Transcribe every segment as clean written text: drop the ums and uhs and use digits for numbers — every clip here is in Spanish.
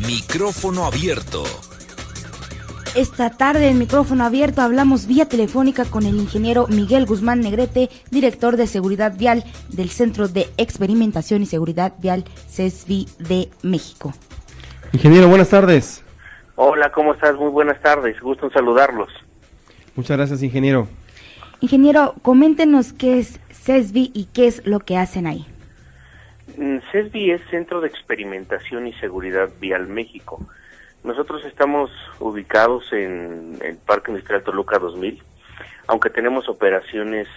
Micrófono abierto. Esta tarde en Micrófono Abierto hablamos vía telefónica con el ingeniero Miguel Guzmán Negrete, director de Seguridad Vial del Centro de Experimentación y Seguridad Vial CESVI de México. Ingeniero, buenas tardes. Hola, ¿cómo estás? Muy buenas tardes, gusto en saludarlos. Muchas gracias, ingeniero. Ingeniero, coméntenos qué es CESVI y qué es lo que hacen ahí. CESVI es Centro de Experimentación y Seguridad Vial México. Nosotros estamos ubicados en el Parque Industrial Toluca 2000, aunque tenemos operaciones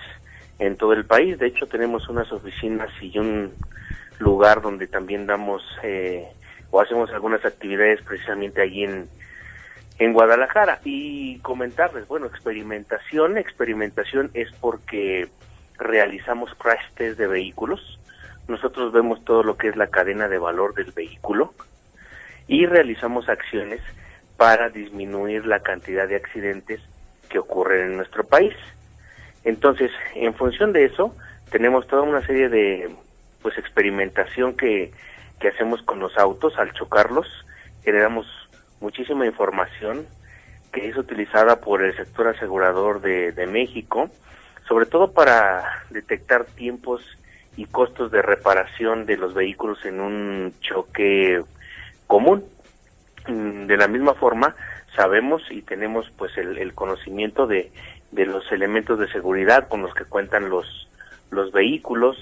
en todo el país. De hecho, tenemos unas oficinas y un lugar donde también damos o hacemos algunas actividades precisamente allí en Guadalajara. Y comentarles, bueno, experimentación es porque realizamos crash test de vehículos. Nosotros vemos todo lo que es la cadena de valor del vehículo y realizamos acciones para disminuir la cantidad de accidentes que ocurren en nuestro país. Entonces, en función de eso, tenemos toda una serie de experimentación que hacemos con los autos al chocarlos. Generamos muchísima información que es utilizada por el sector asegurador de México, sobre todo para detectar tiempos y costos de reparación de los vehículos en un choque común. De la misma forma, sabemos y tenemos pues el conocimiento de los elementos de seguridad con los que cuentan los vehículos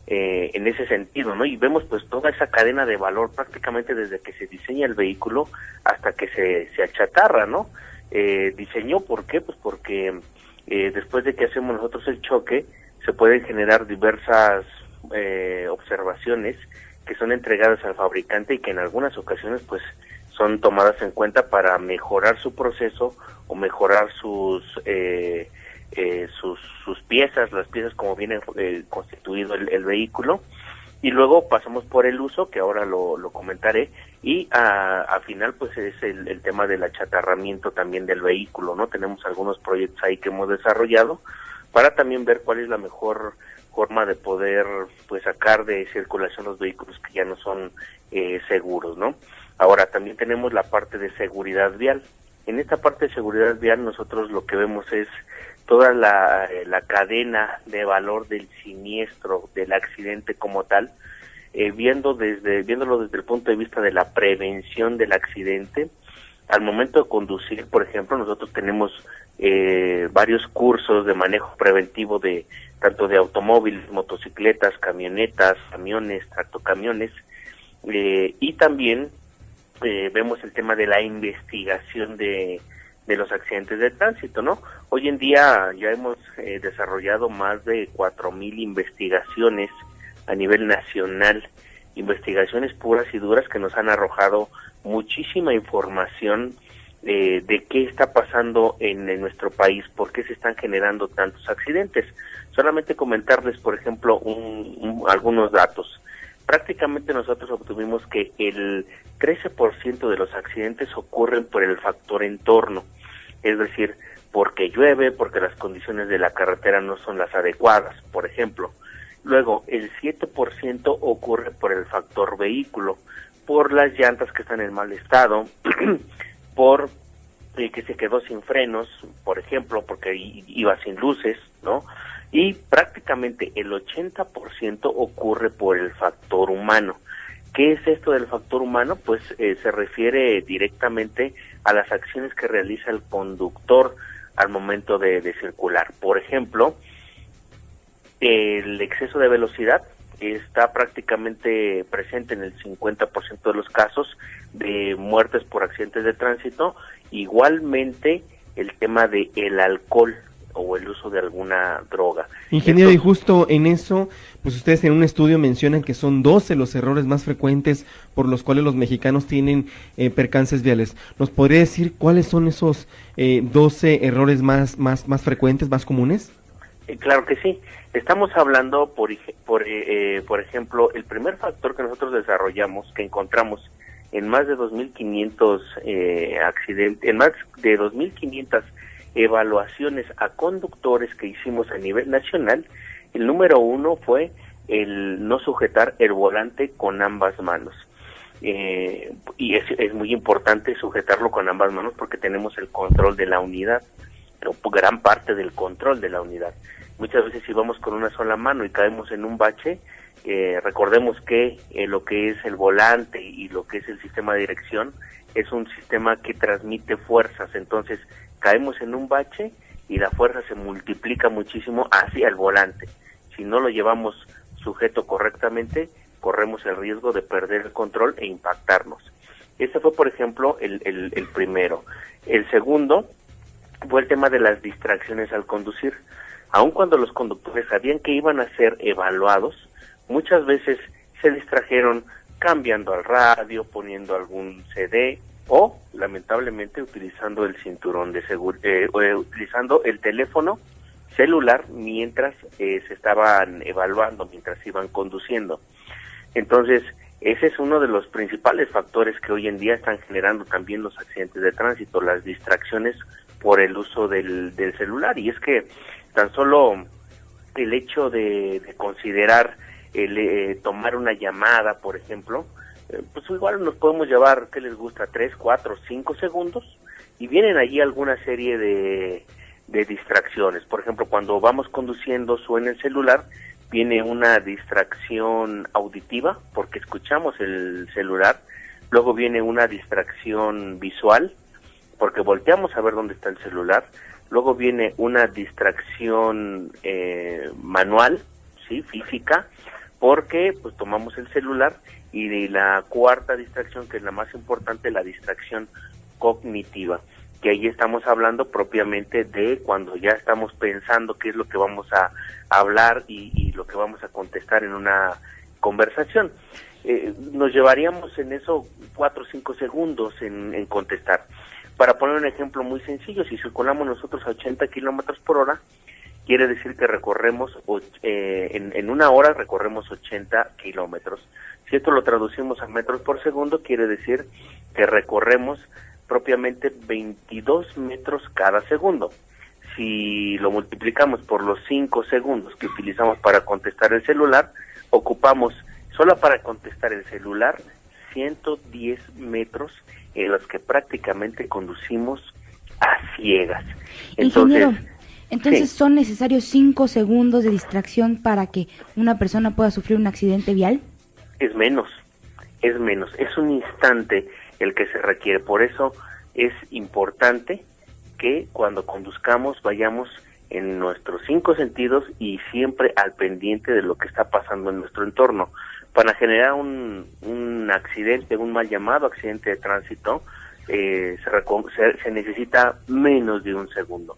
en ese sentido, ¿no? Y vemos pues toda esa cadena de valor prácticamente desde que se diseña el vehículo hasta que se achatarra, ¿no? Diseñó, ¿por qué? Pues porque después de que hacemos nosotros el choque, se pueden generar diversas observaciones que son entregadas al fabricante y que en algunas ocasiones pues son tomadas en cuenta para mejorar su proceso o mejorar sus piezas, las piezas como viene constituido el vehículo. Y luego pasamos por el uso, que ahora lo comentaré, y al final pues es el tema del achatarramiento también del vehículo, ¿no? Tenemos algunos proyectos ahí que hemos desarrollado para también ver cuál es la mejor forma de poder pues sacar de circulación los vehículos que ya no son seguros, ¿no? Ahora también tenemos la parte de seguridad vial. En esta parte de seguridad vial nosotros lo que vemos es toda la cadena de valor del siniestro, del accidente como tal, viéndolo desde el punto de vista de la prevención del accidente. Al momento de conducir, por ejemplo, nosotros tenemos varios cursos de manejo preventivo de tanto de automóviles, motocicletas, camionetas, camiones, tractocamiones, y también vemos el tema de la investigación de los accidentes de tránsito, ¿no? Hoy en día ya hemos desarrollado más de 4,000 investigaciones a nivel nacional, investigaciones puras y duras que nos han arrojado muchísima información de qué está pasando en nuestro país, por qué se están generando tantos accidentes. Solamente comentarles, por ejemplo, algunos datos. Prácticamente nosotros obtuvimos que el 13% de los accidentes ocurren por el factor entorno, es decir, porque llueve, porque las condiciones de la carretera no son las adecuadas, por ejemplo. Luego, el 7% ocurre por el factor vehículo, por las llantas que están en mal estado, por que se quedó sin frenos, por ejemplo, porque iba sin luces, ¿no? Y prácticamente el 80% ocurre por el factor humano. ¿Qué es esto del factor humano? Pues se refiere directamente a las acciones que realiza el conductor al momento de circular. Por ejemplo, el exceso de velocidad está prácticamente presente en el 50% de los casos de muertes por accidentes de tránsito. Igualmente el tema de el alcohol o el uso de alguna droga. Ingeniero, y justo en eso, pues ustedes en un estudio mencionan que son 12 los errores más frecuentes por los cuales los mexicanos tienen percances viales. ¿Nos podría decir cuáles son esos 12 errores más frecuentes, más comunes? Claro que sí. Estamos hablando, por ejemplo, el primer factor que nosotros desarrollamos, que encontramos en más de 2,500 accidentes, en más de 2,500 evaluaciones a conductores que hicimos a nivel nacional, el número 1 fue el no sujetar el volante con ambas manos. Y muy importante sujetarlo con ambas manos porque tenemos el control de la unidad, pero gran parte del control de la unidad. Muchas veces si vamos con una sola mano y caemos en un bache, recordemos que lo que es el volante y lo que es el sistema de dirección es un sistema que transmite fuerzas, entonces caemos en un bache y la fuerza se multiplica muchísimo hacia el volante. Si no lo llevamos sujeto correctamente, corremos el riesgo de perder el control e impactarnos. Ese fue, por ejemplo, el primero. El segundo fue el tema de las distracciones al conducir. Aun cuando los conductores sabían que iban a ser evaluados, muchas veces se distrajeron cambiando al radio, poniendo algún CD o, lamentablemente, utilizando el cinturón de seguridad, utilizando el teléfono celular mientras se estaban evaluando, mientras iban conduciendo. Entonces, ese es uno de los principales factores que hoy en día están generando también los accidentes de tránsito, las distracciones por el uso del celular. Y es que tan solo el hecho de considerar tomar una llamada, por ejemplo, pues igual nos podemos llevar, ¿qué les gusta? 3, 4, 5 segundos, y vienen allí alguna serie de distracciones. Por ejemplo, cuando vamos conduciendo suena el celular, viene una distracción auditiva porque escuchamos el celular, luego viene una distracción visual porque volteamos a ver dónde está el celular, luego viene una distracción manual, sí, física, porque pues tomamos el celular, y la cuarta distracción, que es la más importante, la distracción cognitiva, que ahí estamos hablando propiamente de cuando ya estamos pensando qué es lo que vamos a hablar y lo que vamos a contestar en una conversación. Nos llevaríamos en eso 4 o 5 segundos en contestar. Para poner un ejemplo muy sencillo, si circulamos nosotros a 80 kilómetros por hora, quiere decir que recorremos, en una hora recorremos 80 kilómetros. Si esto lo traducimos a metros por segundo, quiere decir que recorremos propiamente 22 metros cada segundo. Si lo multiplicamos por los 5 segundos que utilizamos para contestar el celular, ocupamos solo para contestar el celular 110 metros en los que prácticamente conducimos a ciegas. Ingeniero, entonces sí. ¿Son necesarios 5 segundos de distracción para que una persona pueda sufrir un accidente vial? Es menos, es un instante el que se requiere. Por eso es importante que cuando conduzcamos vayamos en nuestros 5 sentidos y siempre al pendiente de lo que está pasando en nuestro entorno. Para generar un accidente, un mal llamado accidente de tránsito, se necesita menos de un segundo.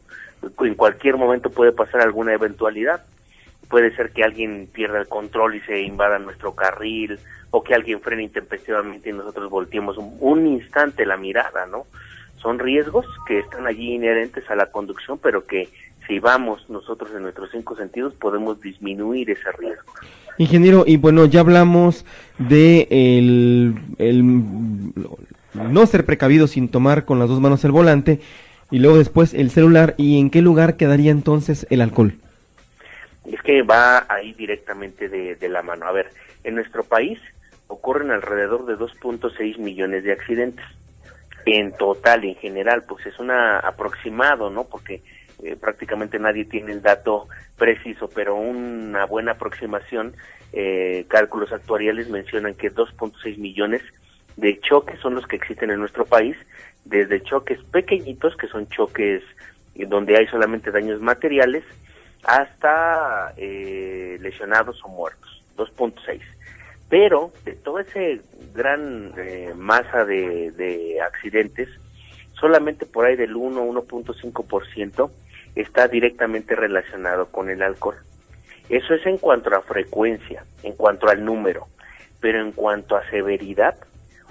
En cualquier momento puede pasar alguna eventualidad. Puede ser que alguien pierda el control y se invada nuestro carril, o que alguien frene intempestivamente y nosotros volteemos un instante la mirada, ¿no? Son riesgos que están allí inherentes a la conducción, pero que si vamos nosotros en nuestros 5 sentidos podemos disminuir ese riesgo. Ingeniero, y bueno, ya hablamos de no ser precavido sin tomar con las 2 manos el volante, y luego después el celular. ¿Y en qué lugar quedaría entonces el alcohol? Es que va ahí directamente de la mano. A ver, en nuestro país ocurren alrededor de 2.6 millones de accidentes. En total, en general, pues es un aproximado, ¿no? Porque prácticamente nadie tiene el dato preciso, pero una buena aproximación, cálculos actuariales mencionan que 2.6 millones de choques son los que existen en nuestro país, desde choques pequeñitos, que son choques donde hay solamente daños materiales, hasta lesionados o muertos, 2.6. Pero de toda esa gran masa de accidentes, solamente por ahí del 1.5% está directamente relacionado con el alcohol. Eso es en cuanto a frecuencia, en cuanto al número, pero en cuanto a severidad,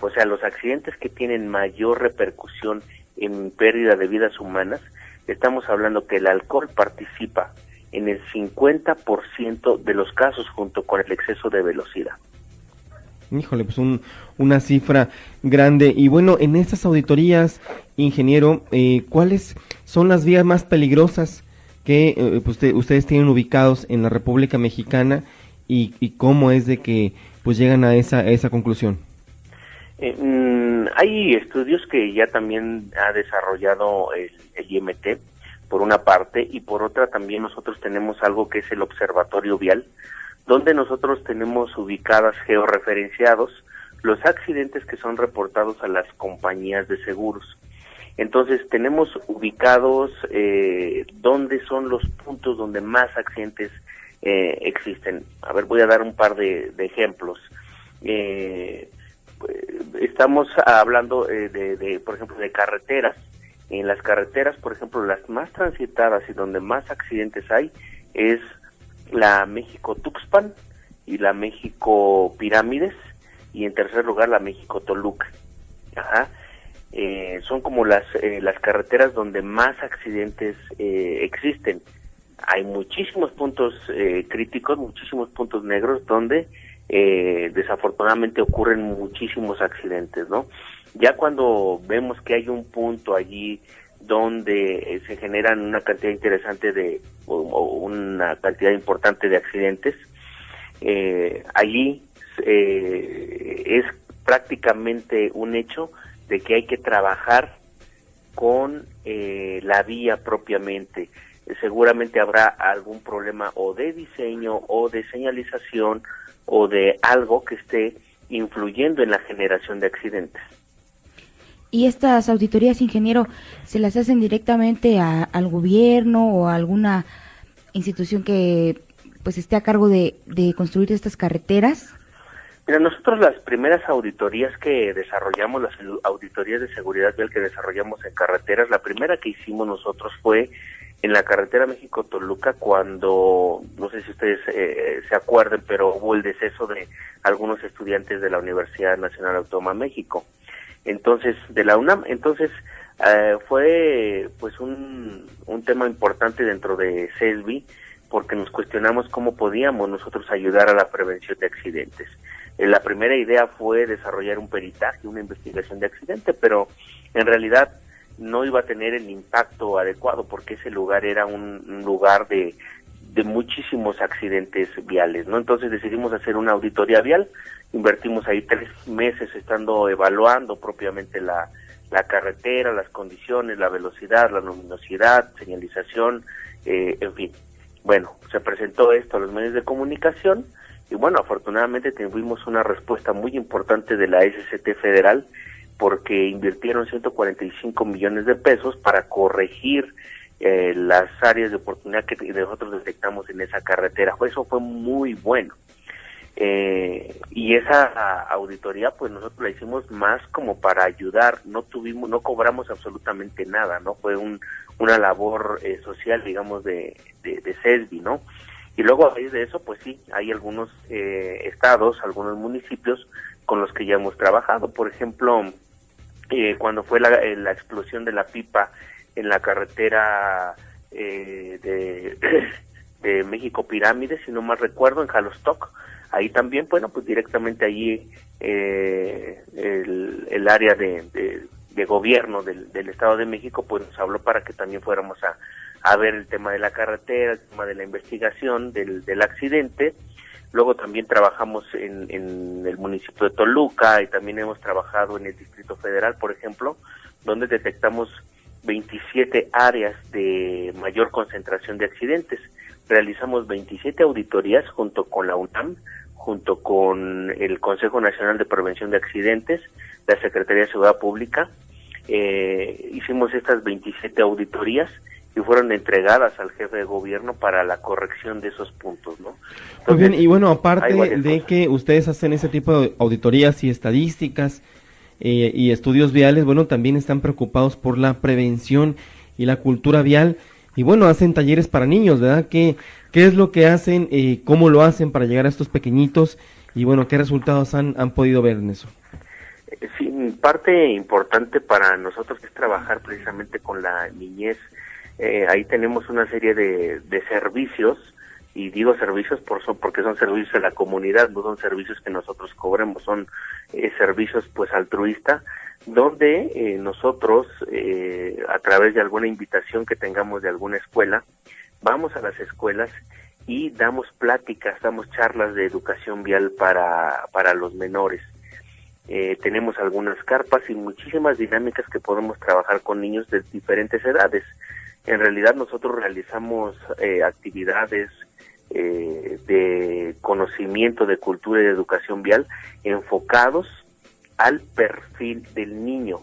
o sea, los accidentes que tienen mayor repercusión en pérdida de vidas humanas, estamos hablando que el alcohol participa en el 50% de los casos junto con el exceso de velocidad. Híjole, pues una cifra grande. Y bueno, en estas auditorías, ingeniero, ¿cuáles son las vías más peligrosas que pues ustedes tienen ubicados en la República Mexicana y cómo es de que pues llegan a esa conclusión? Hay estudios que ya también ha desarrollado el IMT, por una parte, y por otra también nosotros tenemos algo que es el Observatorio Vial, donde nosotros tenemos ubicadas, georreferenciados, los accidentes que son reportados a las compañías de seguros. Entonces tenemos ubicados dónde son los puntos donde más accidentes existen. A ver, voy a dar un par de ejemplos. Estamos hablando por ejemplo, de carreteras. En las carreteras, por ejemplo, las más transitadas y donde más accidentes hay es la México-Tuxpan y la México-Pirámides, y en tercer lugar la México-Toluca. Son como las carreteras donde más accidentes existen. Hay muchísimos puntos críticos, muchísimos puntos negros donde desafortunadamente ocurren muchísimos accidentes, ¿no? Ya cuando vemos que hay un punto allí donde se generan una cantidad interesante o una cantidad importante de accidentes, allí es prácticamente un hecho de que hay que trabajar con la vía propiamente. Seguramente habrá algún problema o de diseño o de señalización o de algo que esté influyendo en la generación de accidentes. ¿Y estas auditorías, ingeniero, se las hacen directamente al gobierno o a alguna institución que pues esté a cargo de construir estas carreteras? Mira, nosotros las primeras auditorías que desarrollamos, las auditorías de seguridad vial que desarrollamos en carreteras, la primera que hicimos nosotros fue en la carretera México-Toluca, cuando, no sé si ustedes se acuerden, pero hubo el deceso de algunos estudiantes de la Universidad Nacional Autónoma de México. Entonces, de la UNAM, fue pues un tema importante dentro de CESBI, porque nos cuestionamos cómo podíamos nosotros ayudar a la prevención de accidentes. La primera idea fue desarrollar un peritaje, una investigación de accidente, pero en realidad no iba a tener el impacto adecuado, porque ese lugar era un lugar de muchísimos accidentes viales, ¿no? Entonces decidimos hacer una auditoría vial, invertimos ahí 3 meses estando evaluando propiamente la carretera, las condiciones, la velocidad, la luminosidad, señalización, en fin. Bueno, se presentó esto a los medios de comunicación y bueno, afortunadamente tuvimos una respuesta muy importante de la SCT federal, porque invirtieron 145 millones de pesos para corregir las áreas de oportunidad que nosotros detectamos en esa carretera. Eso fue muy bueno. Y esa auditoría pues nosotros la hicimos más como para ayudar, no cobramos absolutamente nada, ¿no? Fue una labor social, digamos, de CESBI, ¿no? Y luego a raíz de eso, pues sí, hay algunos estados, algunos municipios con los que ya hemos trabajado. Por ejemplo, cuando fue la explosión de la pipa en la carretera de México Pirámides, si no mal recuerdo, en Jalostoc, ahí también, bueno, pues directamente allí el área de gobierno del Estado de México pues nos habló para que también fuéramos a ver el tema de la carretera, el tema de la investigación del accidente. Luego también trabajamos en el municipio de Toluca y también hemos trabajado en el Distrito Federal, por ejemplo, donde detectamos 27 áreas de mayor concentración de accidentes. Realizamos 27 auditorías junto con la UNAM, junto con el Consejo Nacional de Prevención de Accidentes, la Secretaría de Seguridad Pública. Hicimos estas 27 auditorías y fueron entregadas al jefe de gobierno para la corrección de esos puntos, ¿no? Entonces, muy bien, y bueno, aparte de cosas. que ustedes hacen ese tipo de auditorías y estadísticas y estudios viales, bueno, también están preocupados por la prevención y la cultura vial, y bueno, hacen talleres para niños, ¿verdad? ¿Qué es lo que hacen, cómo lo hacen para llegar a estos pequeñitos, y bueno, qué resultados han podido ver en eso? Sí, parte importante para nosotros es trabajar precisamente con la niñez. Ahí tenemos una serie de servicios, y digo servicios porque son servicios de la comunidad, no son servicios que nosotros cobremos, son servicios pues altruistas, donde nosotros a través de alguna invitación que tengamos de alguna escuela, vamos a las escuelas y damos pláticas, damos charlas de educación vial para los menores. tenemos algunas carpas y muchísimas dinámicas que podemos trabajar con niños de diferentes edades. En realidad nosotros realizamos actividades de conocimiento, de cultura y de educación vial enfocados al perfil del niño.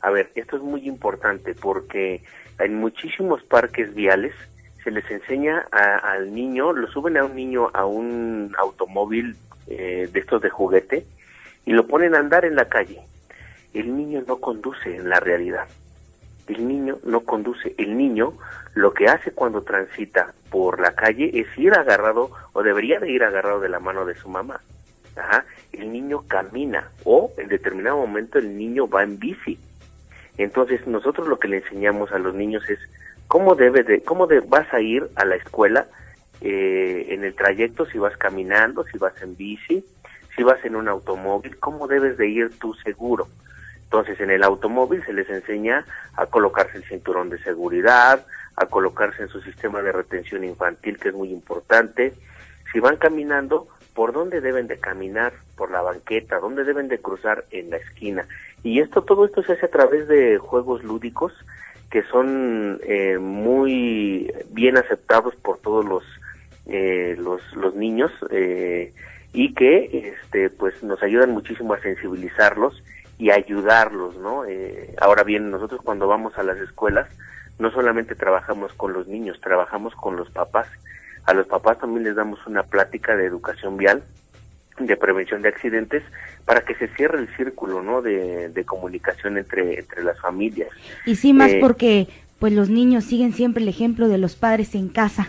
A ver, esto es muy importante porque en muchísimos parques viales se les enseña al niño, lo suben a un niño a un automóvil de estos de juguete y lo ponen a andar en la calle. El niño no conduce en la realidad. El niño no conduce. El niño lo que hace cuando transita por la calle es ir agarrado, o debería de ir agarrado de la mano de su mamá. Ajá. El niño camina, o en determinado momento el niño va en bici. Entonces nosotros lo que le enseñamos a los niños es cómo vas a ir a la escuela en el trayecto, si vas caminando, si vas en bici, si vas en un automóvil, cómo debes de ir tú seguro. Entonces en el automóvil se les enseña a colocarse el cinturón de seguridad, a colocarse en su sistema de retención infantil, que es muy importante. Si van caminando, ¿por dónde deben de caminar? Por la banqueta, ¿dónde deben de cruzar? En la esquina. Y todo esto se hace a través de juegos lúdicos que son muy bien aceptados por todos los niños y que pues nos ayudan muchísimo a sensibilizarlos y ayudarlos, ¿no? Ahora bien, nosotros cuando vamos a las escuelas no solamente trabajamos con los niños, trabajamos con los papás. A los papás también les damos una plática de educación vial, de prevención de accidentes, para que se cierre el círculo, ¿no? de comunicación entre las familias. Y sí, más porque pues los niños siguen siempre el ejemplo de los padres en casa.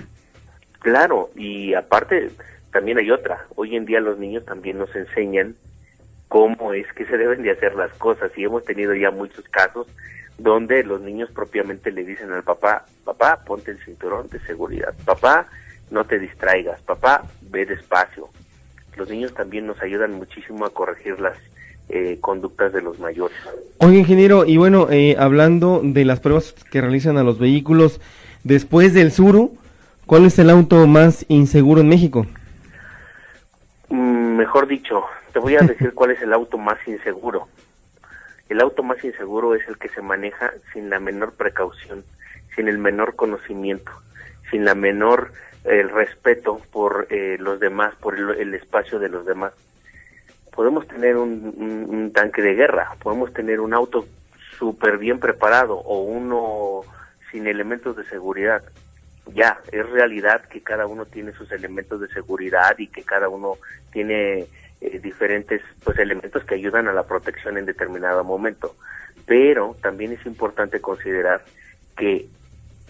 Claro, y aparte también hay otra. Hoy en día los niños también nos enseñan cómo es que se deben de hacer las cosas, y hemos tenido ya muchos casos donde los niños propiamente le dicen al papá, papá, ponte el cinturón de seguridad, papá, no te distraigas, papá, ve despacio. Los niños también nos ayudan muchísimo a corregir las conductas de los mayores. Oye, ingeniero, y bueno, hablando de las pruebas que realizan a los vehículos, después del Tsuru, ¿cuál es el auto más inseguro en México? Mejor dicho, te voy a decir cuál es el auto más inseguro. El auto más inseguro es el que se maneja sin la menor precaución, sin el menor conocimiento, sin la menor respeto por los demás, por el espacio de los demás. Podemos tener un tanque de guerra, podemos tener un auto súper bien preparado o uno sin elementos de seguridad. Ya, es realidad que cada uno tiene sus elementos de seguridad y que cada uno tiene diferentes pues elementos que ayudan a la protección en determinado momento, pero también es importante considerar que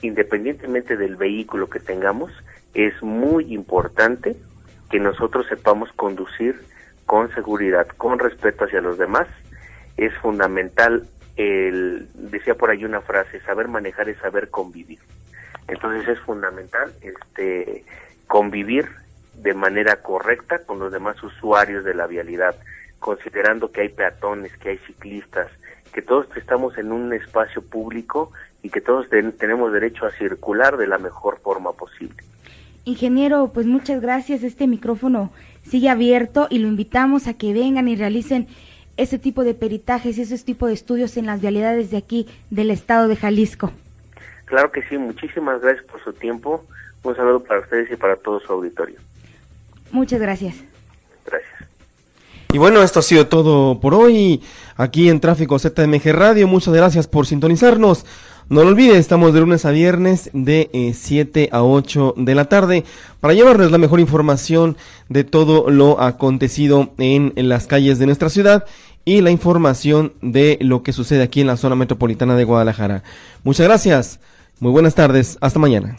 independientemente del vehículo que tengamos, es muy importante que nosotros sepamos conducir con seguridad, con respeto hacia los demás. Es fundamental, decía por ahí una frase, saber manejar es saber convivir. Entonces es fundamental convivir de manera correcta con los demás usuarios de la vialidad, considerando que hay peatones, que hay ciclistas, que todos estamos en un espacio público y que todos tenemos derecho a circular de la mejor forma posible. Ingeniero, pues muchas gracias. Este micrófono sigue abierto y lo invitamos a que vengan y realicen ese tipo de peritajes y ese tipo de estudios en las vialidades de aquí del estado de Jalisco. Claro que sí, muchísimas gracias por su tiempo. Un saludo para ustedes y para todo su auditorio. Muchas gracias. Gracias. Y bueno, esto ha sido todo por hoy aquí en Tráfico ZMG Radio. Muchas gracias por sintonizarnos. No lo olvide, estamos de lunes a viernes de 7 a 8 de la tarde para llevarles la mejor información de todo lo acontecido en las calles de nuestra ciudad y la información de lo que sucede aquí en la zona metropolitana de Guadalajara. Muchas gracias, muy buenas tardes, hasta mañana.